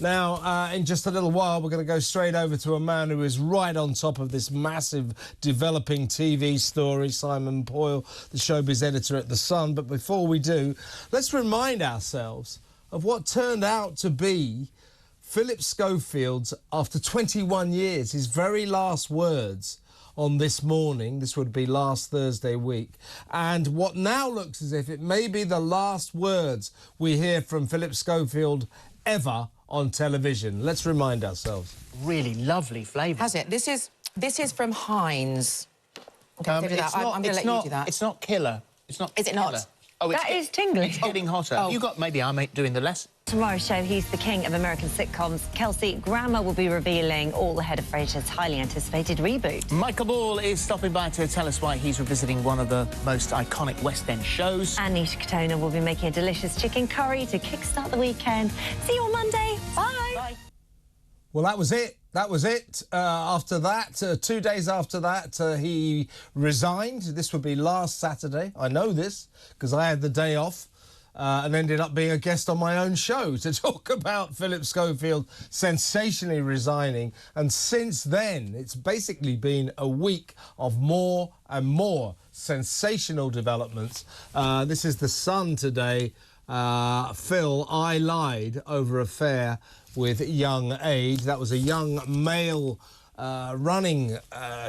Now, in just a little while, we're going to go straight over to a man who is right on top of this massive developing TV story, Simon Boyle, the showbiz editor at The Sun. But before we do, let's remind ourselves of what turned out to be Phillip Schofield's, after 21 years, his very last words on This Morning. This would be last Thursday week. And what now looks as if it may be the last words we hear from Phillip Schofield ever on television. Let's remind ourselves. Really lovely flavour. Has it? This is from Heinz. Okay, I'm going to let you do that. It's not killer. It's not. Is it killer. not? Oh, That is tingling. It's getting hotter. Oh. You got maybe I'm doing the lesson. Tomorrow's show, he's the king of American sitcoms. Kelsey Grammer will be revealing all ahead of Frasier's highly anticipated reboot. Michael Ball is stopping by to tell us why he's revisiting one of the most iconic West End shows. And Nisha Katona will be making a delicious chicken curry to kickstart the weekend. See you on Monday. Bye. Bye. Well, that was it. That was it. After that, 2 days after that, he resigned. This would be last Saturday. I know this because I had the day off and ended up being a guest on my own show to talk about Phillip Schofield sensationally resigning. And since then, it's basically been a week of more and more sensational developments. This is The Sun today. Phil, I lied over affair with young Aid. That was a young male running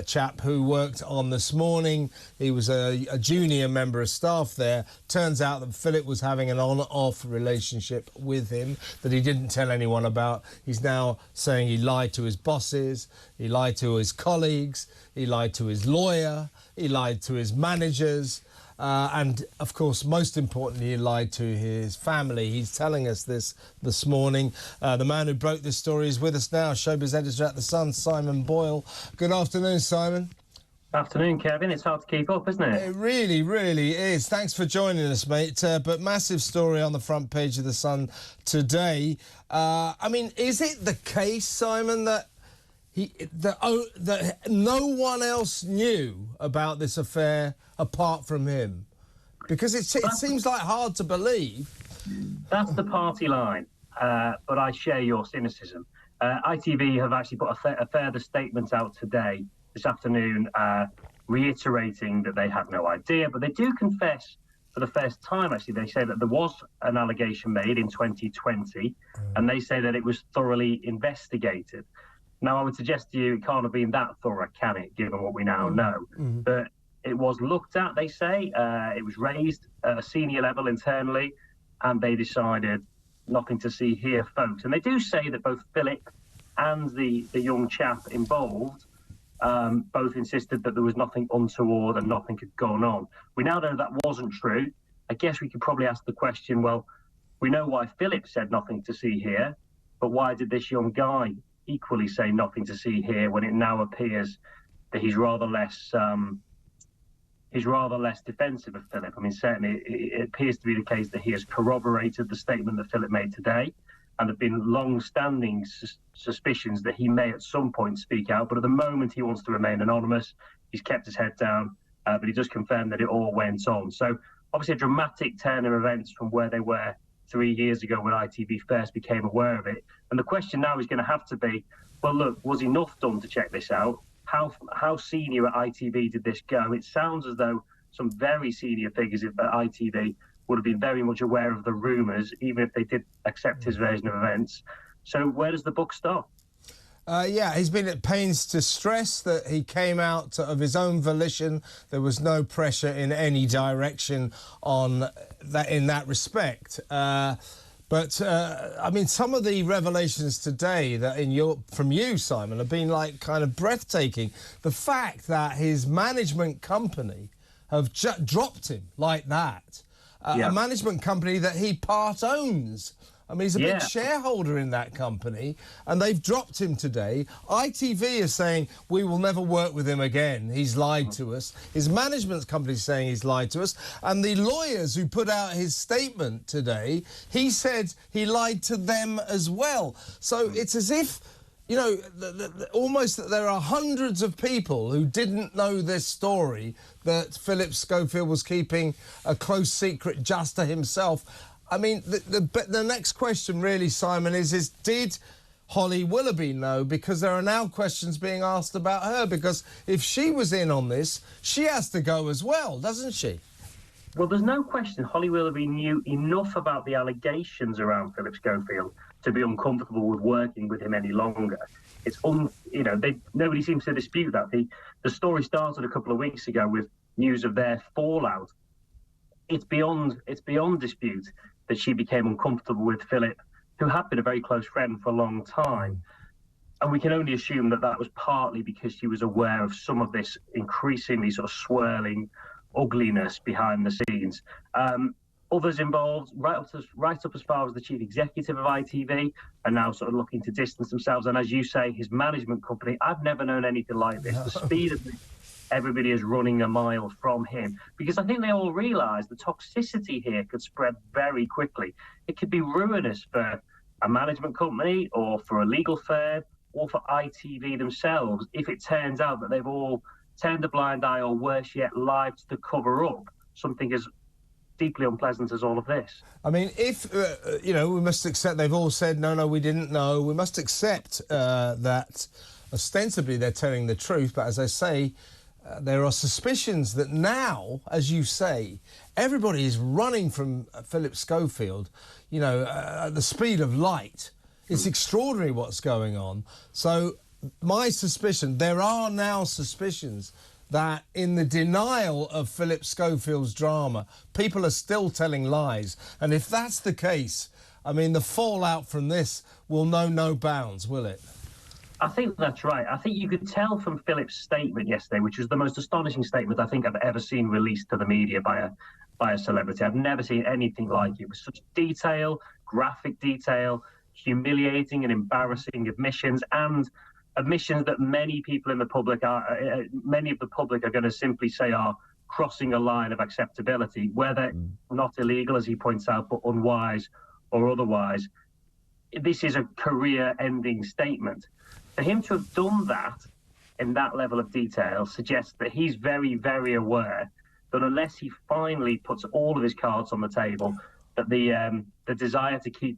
chap who worked on This Morning. He was a junior member of staff there. Turns out that Phillip was having an on-off relationship with him that he didn't tell anyone about. He's now saying he lied to his bosses, he lied to his colleagues, he lied to his lawyer, he lied to his managers. And, of course, most importantly, he lied to his family. He's telling us this morning. The man who broke this story is with us now, showbiz editor at The Sun, Simon Boyle. Good afternoon, Simon. Afternoon, Kevin. It's hard to keep up, isn't it? It really, really is. Thanks for joining us, mate. But massive story on the front page of The Sun today. I mean, is it the case, Simon, that that no one else knew about this affair apart from him? Because it seems like hard to believe. That's the party line, but I share your cynicism. ITV have actually put a further statement out today, this afternoon, reiterating that they have no idea, but they do confess for the first time, actually. They say that there was an allegation made in 2020, and they say that it was thoroughly investigated. Now, I would suggest to you it can't have been that thorough, can it, given what we now know? But it was looked at, they say. It was raised at a senior level internally, and they decided nothing to see here, folks. And they do say that both Phillip and the young chap involved both insisted that there was nothing untoward and nothing had gone on. We now know that wasn't true. I guess we could probably ask the question, well, we know why Phillip said nothing to see here, but why did this young guy equally say nothing to see here when it now appears that he's rather less defensive of Phillip? I mean, certainly it appears to be the case that he has corroborated the statement that Phillip made today, and there have been long-standing suspicions that he may at some point speak out, but at the moment he wants to remain anonymous. He's kept his head down, but he does confirm that it all went on. So obviously a dramatic turn of events from where they were 3 years ago when ITV first became aware of it. And the question now is going to have to be, well, look, was enough done to check this out? How senior at ITV did this go? It sounds as though some very senior figures at ITV would have been very much aware of the rumours, even if they did accept his version of events. So where does the book stop? Yeah, he's been at pains to stress that he came out of his own volition. There was no pressure in any direction on that in that respect. But I mean, some of the revelations today that from you, Simon, have been like kind of breathtaking. The fact that his management company have dropped him like that, a management company that he part owns. I mean, he's a big shareholder in that company, and they've dropped him today. ITV is saying, we will never work with him again. He's lied to us. His management company is saying he's lied to us. And the lawyers who put out his statement today, he said he lied to them as well. So it's as if, you know, almost that there are hundreds of people who didn't know this story, that Phillip Schofield was keeping a close secret just to himself. I mean, the next question really, Simon, is did Holly Willoughby know? Because there are now questions being asked about her, because if she was in on this, she has to go as well, doesn't she? Well, there's no question Holly Willoughby knew enough about the allegations around Phillip Schofield to be uncomfortable with working with him any longer. It's nobody seems to dispute that. The story started a couple of weeks ago with news of their fallout. It's beyond dispute that she became uncomfortable with Phillip, who had been a very close friend for a long time. And we can only assume that that was partly because she was aware of some of this increasingly sort of swirling ugliness behind the scenes. Others involved, right up as far as the chief executive of ITV, are now sort of looking to distance themselves. And as you say, his management company, I've never known anything like this. No. The speed of everybody is running a mile from him, because I think they all realise the toxicity here could spread very quickly. It could be ruinous for a management company or for a legal firm or for ITV themselves if it turns out that they've all turned a blind eye, or worse yet, lied to cover up something as deeply unpleasant as all of this. I mean, if, we must accept they've all said, no, we didn't know. We must accept that ostensibly they're telling the truth, but as I say, there are suspicions that now, as you say, everybody is running from Phillip Schofield, at the speed of light. It's extraordinary what's going on. So my suspicion, there are now suspicions that in the denial of Phillip Schofield's drama, people are still telling lies. And if that's the case, I mean, the fallout from this will know no bounds, will it? I think that's right. I think you could tell from Philip's statement yesterday, which was the most astonishing statement I think I've ever seen released to the media by a celebrity. I've never seen anything like it. With such detail, graphic detail, humiliating and embarrassing admissions, and admissions that many of the public are going to simply say are crossing a line of acceptability, whether not illegal, as he points out, but unwise or otherwise. This is a career-ending statement. For him to have done that in that level of detail suggests that he's very, very aware that unless he finally puts all of his cards on the table, that the desire to keep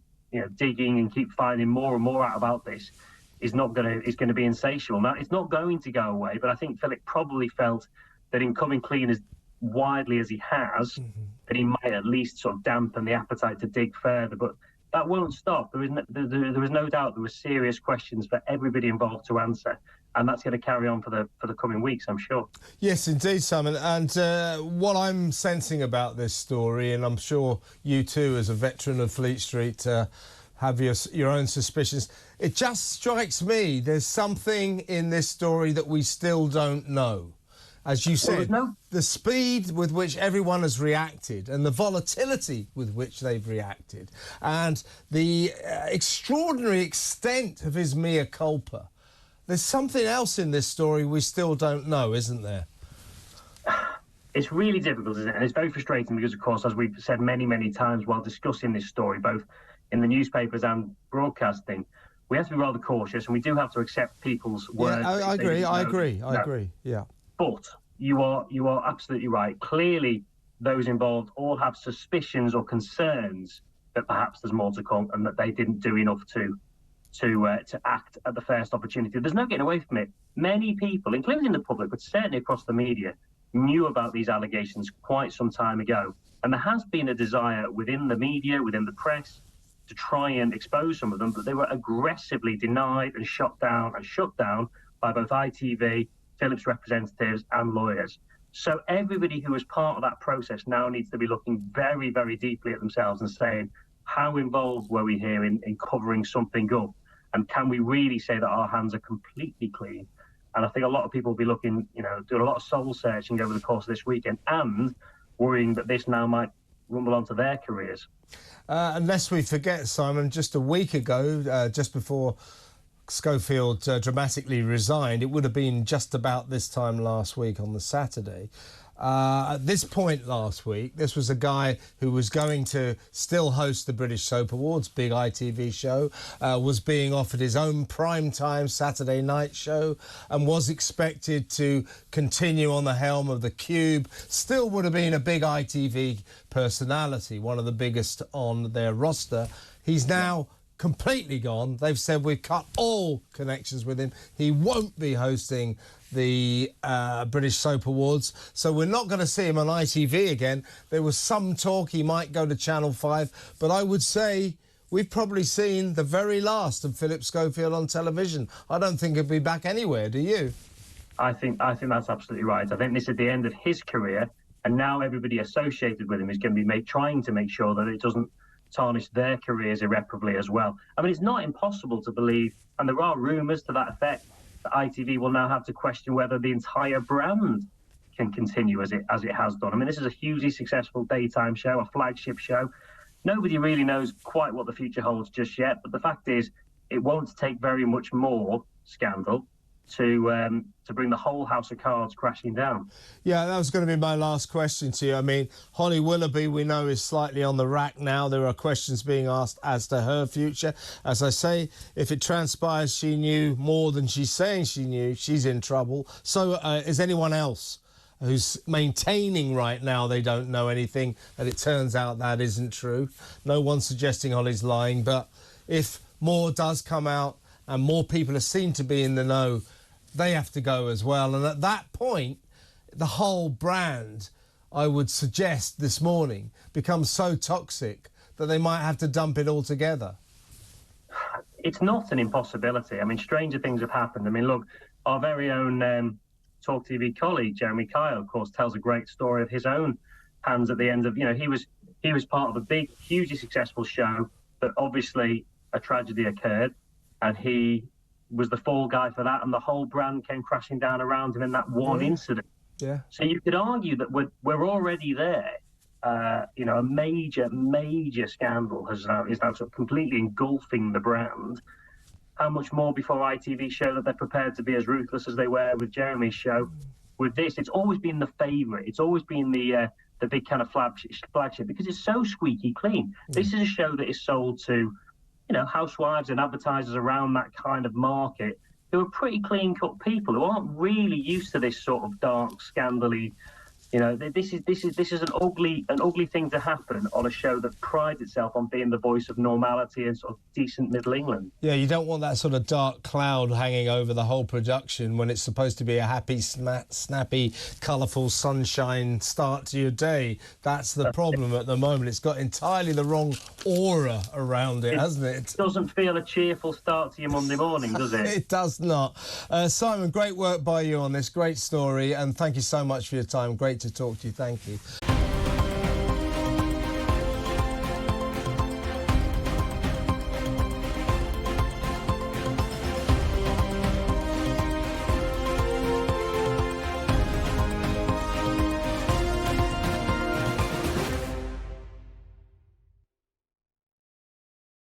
digging and keep finding more and more out about this is going to be insatiable. Now, it's not going to go away, but I think Philip probably felt that in coming clean as widely as he has, that he might at least sort of dampen the appetite to dig further. But that won't stop. There was no doubt there were serious questions for everybody involved to answer, and that's going to carry on for the coming weeks, I'm sure. Yes, indeed, Simon. And what I'm sensing about this story, and I'm sure you too, as a veteran of Fleet Street, have your own suspicions. It just strikes me there's something in this story that we still don't know. As you said, the speed with which everyone has reacted and the volatility with which they've reacted and the extraordinary extent of his mea culpa. There's something else in this story we still don't know, isn't there? It's really difficult, isn't it? And it's very frustrating because, of course, as we've said many, many times while discussing this story, both in the newspapers and broadcasting, we have to be rather cautious, and we do have to accept people's words. Yeah, I agree, yeah. But you are absolutely right. Clearly, those involved all have suspicions or concerns that perhaps there's more to come and that they didn't do enough to act at the first opportunity. There's no getting away from it. Many people, including the public, but certainly across the media, knew about these allegations quite some time ago. And there has been a desire within the media, within the press, to try and expose some of them, but they were aggressively denied and shut down by both ITV, Phillip's representatives and lawyers. So everybody who was part of that process now needs to be looking very, very deeply at themselves and saying, how involved were we here in covering something up? And can we really say that our hands are completely clean? And I think a lot of people will be looking, doing a lot of soul searching over the course of this weekend and worrying that this now might rumble onto their careers. Unless we forget, Simon, just a week ago, just before Schofield dramatically resigned, it would have been just about this time last week on the Saturday, At this point last week, this was a guy who was going to still host the British Soap Awards, big ITV show, was being offered his own primetime Saturday night show and was expected to continue on the helm of the Cube. Still would have been a big ITV personality, one of the biggest on their roster. He's now completely gone. They've said we've cut all connections with him. He won't be hosting the British Soap Awards, so we're not going to see him on ITV again. There was some talk he might go to Channel 5, but I would say we've probably seen the very last of Phillip Schofield on television. I don't think he'll be back anywhere, do you? I think that's absolutely right. I think this is the end of his career, and now everybody associated with him is going to be trying to make sure that it doesn't tarnish their careers irreparably as well. I mean, it's not impossible to believe, and there are rumours to that effect, that ITV will now have to question whether the entire brand can continue as it has done. I mean, this is a hugely successful daytime show, a flagship show. Nobody really knows quite what the future holds just yet, but the fact is it won't take very much more scandal to bring the whole house of cards crashing down. Yeah, that was going to be my last question to you. I mean, Holly Willoughby, we know, is slightly on the rack now. There are questions being asked as to her future. As I say, if it transpires she knew more than she's saying she knew, she's in trouble. So is anyone else who's maintaining right now they don't know anything, and it turns out that isn't true. No one's suggesting Holly's lying, but if more does come out and more people are seen to be in the know, they have to go as well. And at that point, the whole brand, I would suggest this morning, becomes so toxic that they might have to dump it altogether. It's not an impossibility. I mean, stranger things have happened. I mean, look, our very own talkTV colleague, Jeremy Kyle, of course, tells a great story of his own hands at the end of, he was part of a big, hugely successful show, but obviously a tragedy occurred, and he was the fall guy for that, and the whole brand came crashing down around him in that one incident. Yeah. So you could argue that we're already there. A major scandal is now sort of completely engulfing the brand. How much more before ITV show that they're prepared to be as ruthless as they were with Jeremy's show? With this, it's always been the favourite. It's always been the big kind of flagship because it's so squeaky clean. This is a show that is sold to housewives and advertisers around that kind of market who are pretty clean-cut people who aren't really used to this sort of dark, scandally. This is an ugly thing to happen on a show that prides itself on being the voice of normality and sort of decent Middle England. Yeah, you don't want that sort of dark cloud hanging over the whole production when it's supposed to be a happy, snappy, colourful, sunshine start to your day. That's the problem at the moment. It's got entirely the wrong aura around it, hasn't it? It doesn't feel a cheerful start to your Monday morning, does it? It does not. Simon, great work by you on this. Great story, and thank you so much for your time. Great to talk to you. Thank you.